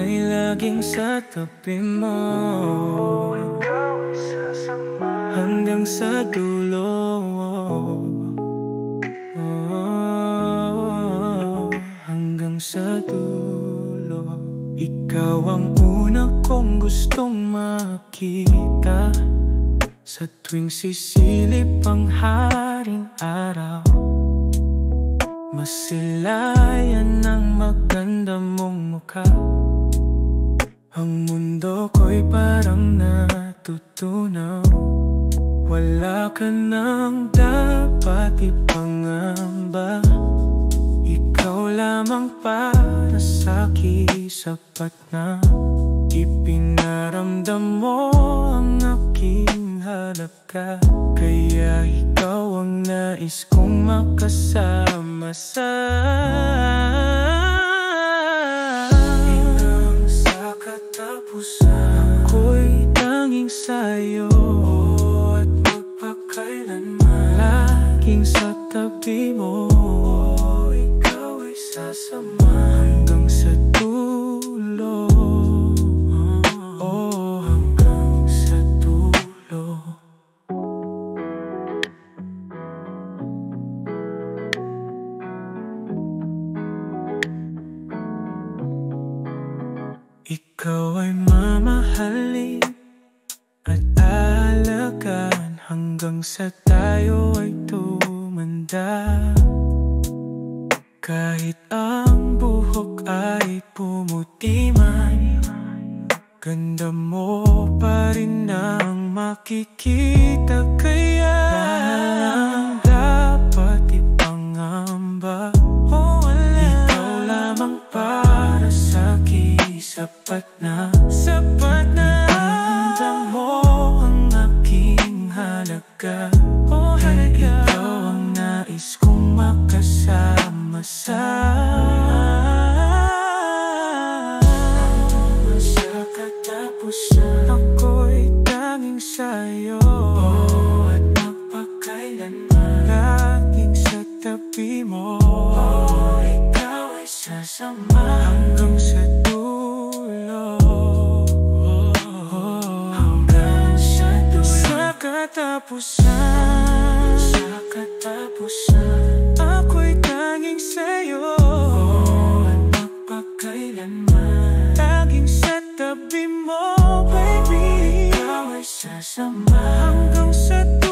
ay laging sa tabi mo. Hanggang sa dulo. Hanggang sa dulo. Ikaw ang una kong gustong makita sa tuwing sisilip ang haring araw. Masilayan ng maganda mong mukha. Ang mundo ko'y parang natutunaw. Wala ka nang dapat ipangamba. Ikaw lamang para sa'kin sapat na. Ipinaramdam mo ang aking halaga. Kaya ikaw ang nais kong makasama sa hanggang sa katapusan. Ako'y tanging sa'yo at magpakailanman laging sa tabi mo. Ikaw ay sasama hanggang sa dulo. Hanggang sa dulo. Ikaw ay mamahalin at aalagaan hanggang sa tayo ay tumanda. Kahit ang buhok ay pumuti man, ganda mo pa rin ang makikita. Kaya ang dapat ipangamba. Ikaw lamang para sa'kin sapat na. Sapat na. Ipangamba mo ang aking halaga. Ikaw ang nais kong makasama sa katapusan. Ako'y tanging sa'yo at magpakailanman laging sa tabi mo. Ikaw ay sasama hanggang sa dulo. Hanggang sa dulo. Sa katapusan. Sa katapusan. Ako'y tanging sa'yo at magpakailanman laging sa tabi mo, baby. Ikaw ay sasama hanggang sa dulo.